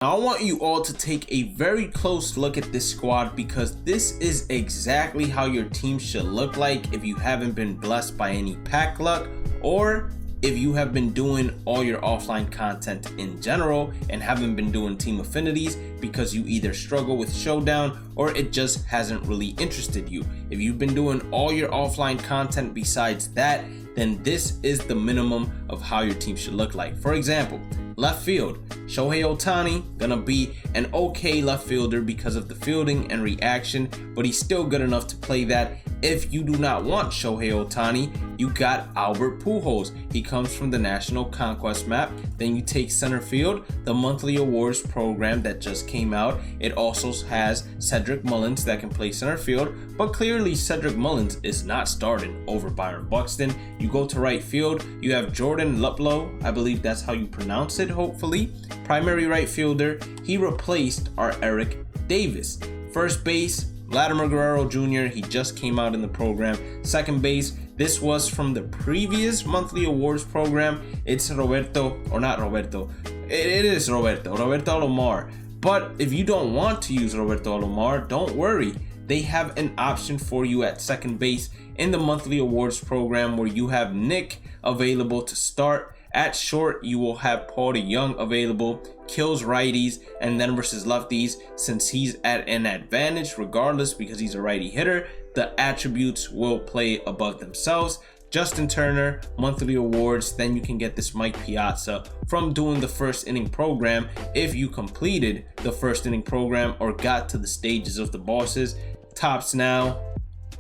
Now I want you all to take a very close look at this squad, because this is exactly how your team should look like if you haven't been blessed by any pack luck, or if you have been doing all your offline content in general and haven't been doing team affinities because you either struggle with showdown or it just hasn't really interested you. If you've been doing all your offline content besides that, then this is the minimum of how your team should look like. For example, left field, Shohei Ohtani, gonna be an okay left fielder because of the fielding and reaction, but he's still good enough to play that. If you do not want Shohei Ohtani, you got Albert Pujols. He comes from the National Conquest map. Then you take center field, the monthly awards program that just came out. It also has Cedric Mullins that can play center field, but clearly Cedric Mullins is not starting over Byron Buxton. You go to right field, you have Jordan Luplow, I believe that's how you pronounce it, hopefully. Primary right fielder, he replaced our Eric Davis. First base, Vladimir Guerrero Jr., he just came out in the program. Second base, this was from the previous monthly awards program. It's Roberto, or not Roberto, it is Roberto Alomar. But if you don't want to use Roberto Alomar, don't worry. They have an option for you at second base in the monthly awards program where you have Nick available to start. At short, you will have Paul DeYoung available, kills righties and then versus lefties. Since he's at an advantage regardless because he's a righty hitter, the attributes will play above themselves. Justin Turner, monthly awards, then you can get this Mike Piazza from doing the first inning program if you completed the first inning program or got to the stages of the bosses. Tops now,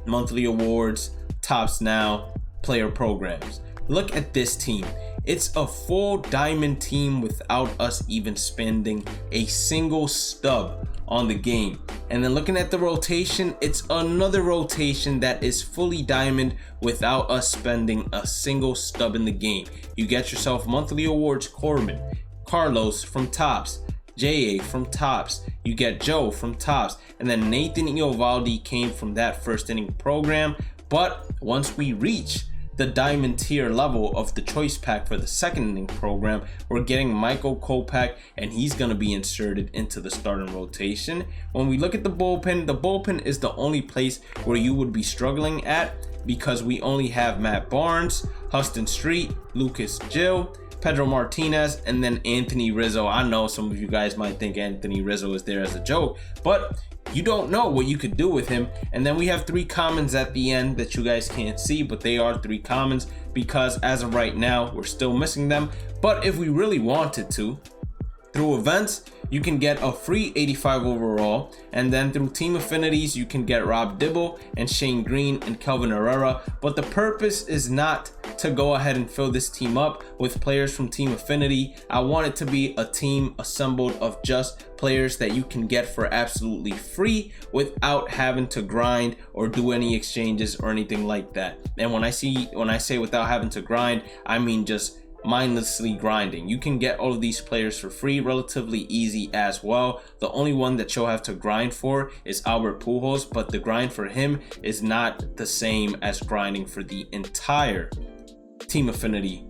monthly awards, tops now, player programs. Look at this team. It's a full diamond team without us even spending a single stub on the game. And then looking at the rotation, it's another rotation that is fully diamond without us spending a single stub in the game. You get yourself monthly awards Corbin, Carlos from tops, J.A. from tops, you get Joe from tops, and then Nathan Eovaldi came from that first inning program. But once we reach the diamond tier level of the choice pack for the second inning program, we're getting Michael Kopech, and he's going to be inserted into the starting rotation. When we look at the bullpen is the only place where you would be struggling at, because we only have Matt Barnes, Huston Street, Lucas Gill, Pedro Martinez, and then Anthony Rizzo. I know some of you guys might think Anthony Rizzo is there as a joke, but you don't know what you could do with him. And then we have three commons at the end that you guys can't see, but they are three commons because as of right now, we're still missing them. But if we really wanted to, through events, you can get a free 85 overall, and then through team affinities, you can get Rob Dibble and Shane Green and Kelvin Herrera. But the purpose is not to go ahead and fill this team up with players from team affinity. I want it to be a team assembled of just players that you can get for absolutely free without having to grind or do any exchanges or anything like that. And when I say without having to grind, I mean just mindlessly grinding. You can get all of these players for free, relatively easy as well. The only one that you'll have to grind for is Albert Pujols, but the grind for him is not the same as grinding for the entire team affinity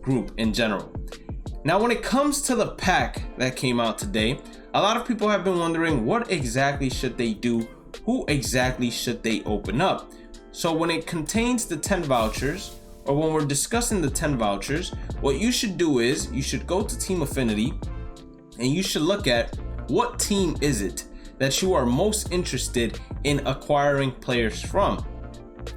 group in general. Now, when it comes to the pack that came out today, a lot of people have been wondering what exactly should they do, who exactly should they open up. So when it contains the 10 vouchers, or when we're discussing the 10 vouchers, what you should do is you should go to team affinity and you should look at what team is it that you are most interested in acquiring players from.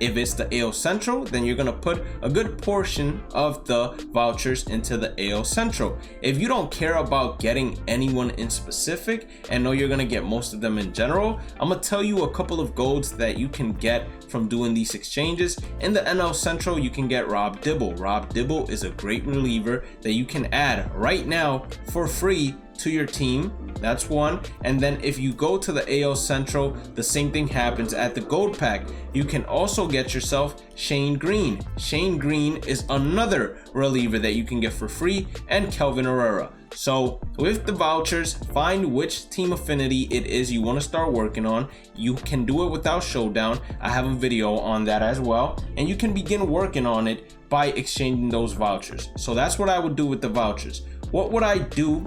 If it's the AL Central, then you're gonna put a good portion of the vouchers into the AL Central. If you don't care about getting anyone in specific and know you're gonna get most of them in general, I'm gonna tell you a couple of golds that you can get from doing these exchanges. In the NL Central, you can get Rob Dibble. Rob Dibble is a great reliever that you can add right now for free to your team. That's one. And then if you go to the AL Central, the same thing happens at the gold pack. You can also get yourself Shane Green. Shane Green is another reliever that you can get for free, and Kelvin Herrera. So with the vouchers, find which team affinity it is you want to start working on. You can do it without showdown. I have a video on that as well, and you can begin working on it by exchanging those vouchers. So that's what I would do with the vouchers. What would I do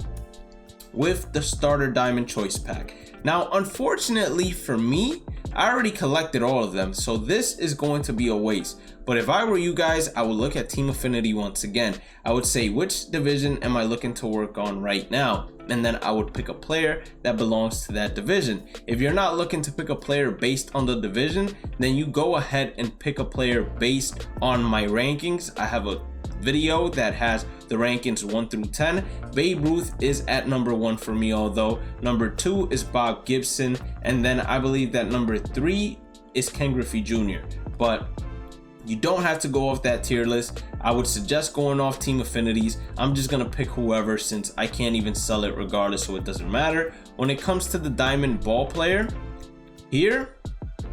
with the starter diamond choice pack. Now, unfortunately for me, I already collected all of them, so this is going to be a waste. But if I were you guys, I would look at team affinity once again. I would say, which division am I looking to work on right now? And then I would pick a player that belongs to that division. If you're not looking to pick a player based on the division, then you go ahead and pick a player based on my rankings. I have a video that has the rankings 1 through 10. Babe Ruth is at number 1 for me, although number 2 is Bob Gibson, and then I believe that number 3 is Ken Griffey Jr. But you don't have to go off that tier list. I would suggest going off team affinities. I'm just gonna pick whoever, since I can't even sell it regardless, so it doesn't matter. When it comes to the diamond ball player, here,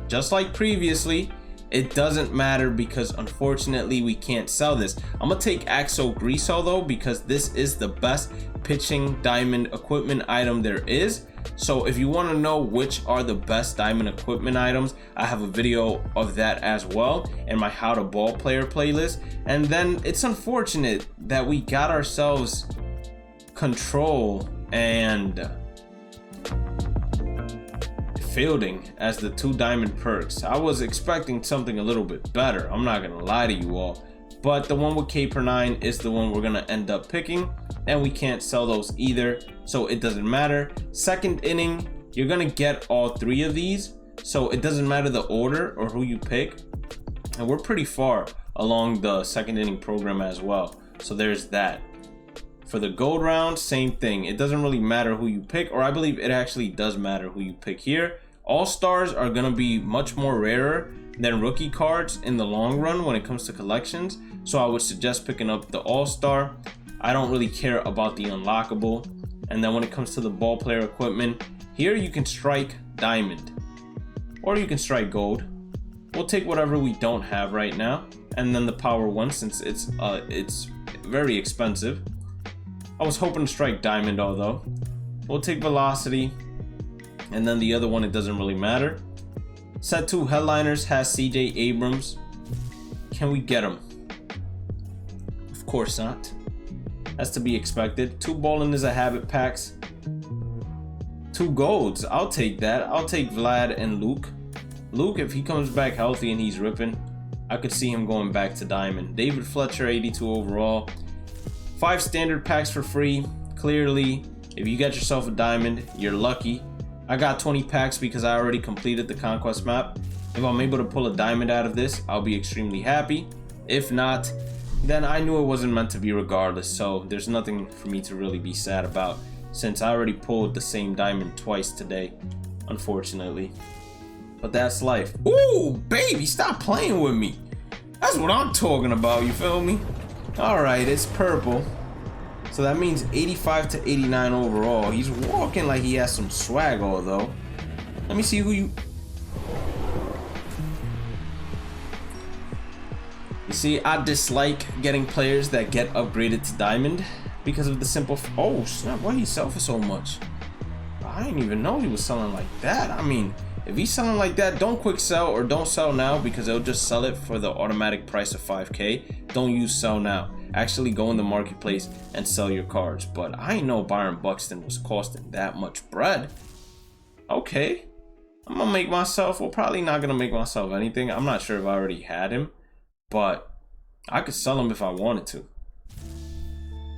just like previously, it doesn't matter because unfortunately we can't sell this. I'm gonna take Axel Griso though, because this is the best pitching diamond equipment item there is. So if you want to know which are the best diamond equipment items, I have a video of that as well in my how to ball player playlist. And then it's unfortunate that we got ourselves Control and Fielding as the 2 diamond perks. I was expecting something a little bit better, I'm not gonna lie to you all, but the one with K per 9 is the one we're gonna end up picking, and we can't sell those either, so it doesn't matter. Second inning, you're gonna get all 3 of these, so it doesn't matter the order or who you pick, and we're pretty far along the second inning program as well, so there's that. For the gold round, same thing. It doesn't really matter who you pick, or I believe it actually does matter who you pick here. All-stars are gonna be much more rarer than rookie cards in the long run when it comes to collections, so I would suggest picking up the all-star. I don't really care about the unlockable. And then when it comes to the ball player equipment, here you can strike diamond, or you can strike gold. We'll take whatever we don't have right now, and then the power 1, since it's very expensive. I was hoping to strike diamond, although we'll take velocity, and then the other one, it doesn't really matter. Set 2 headliners has CJ Abrams. Can we get him? Of course not. That's to be expected. 2 bowling is a habit packs. 2 golds, I'll take that. I'll take Vlad and Luke. Luke, if he comes back healthy and he's ripping, I could see him going back to diamond. David Fletcher, 82 overall. 5 standard packs for free. Clearly, if you get yourself a diamond, you're lucky. I got 20 packs because I already completed the conquest map. If I'm able to pull a diamond out of this, I'll be extremely happy. If not, then I knew it wasn't meant to be regardless, so there's nothing for me to really be sad about, since I already pulled the same diamond twice today, unfortunately. But that's life. Ooh, baby, stop playing with me. That's what I'm talking about, you feel me? Alright, it's purple. So that means 85 to 89 overall. He's walking like he has some swag, although. Let me see who you... You see, I dislike getting players that get upgraded to diamond because of the simple... Oh, snap, why he sell for so much? I didn't even know he was selling like that. I mean, if he's selling like that, don't quick sell or don't sell now, because they'll just sell it for the automatic price of 5K. Don't use sell now. Actually go in the marketplace and sell your cards. But I didn't know Byron Buxton was costing that much bread. Okay, I'm gonna make myself, well, probably not gonna make myself anything. I'm not sure if I already had him, but I could sell him if I wanted to.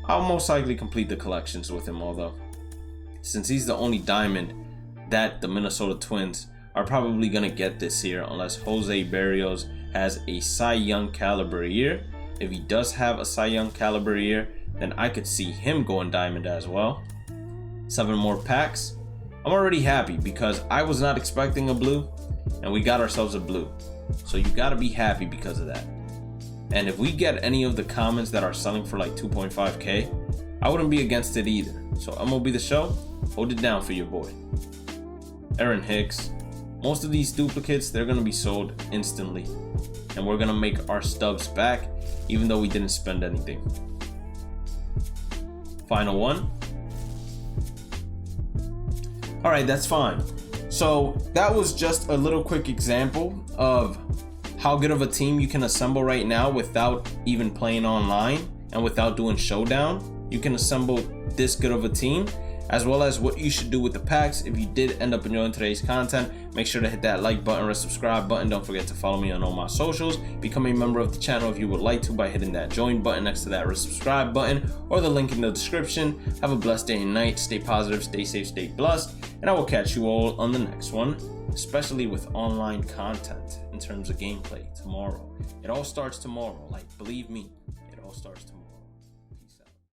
I'll most likely complete the collections with him, although, since he's the only diamond that the Minnesota Twins are probably gonna get this year, unless Jose Berrios has a Cy Young caliber year. If he does have a Cy Young caliber year, then I could see him going diamond as well. 7 more packs. I'm already happy because I was not expecting a blue, and we got ourselves a blue. So you gotta be happy because of that. And if we get any of the commons that are selling for like 2.5K, I wouldn't be against it either. So MLB The Show, hold it down for your boy. Aaron Hicks. Most of these duplicates, they're gonna be sold instantly, and we're gonna make our stubs back even though we didn't spend anything. Final one. All right, that's fine. So that was just a little quick example of how good of a team you can assemble right now without even playing online and without doing showdown. You can assemble this good of a team. as well as what you should do with the packs. If you did end up enjoying today's content, make sure to hit that like button or subscribe button. Don't forget to follow me on all my socials. Become a member of the channel if you would like to by hitting that join button next to that subscribe button or the link in the description. Have a blessed day and night. Stay positive, stay safe, stay blessed, and I will catch you all on the next one, especially with online content in terms of gameplay tomorrow. It all starts tomorrow. Like, believe me, it all starts tomorrow.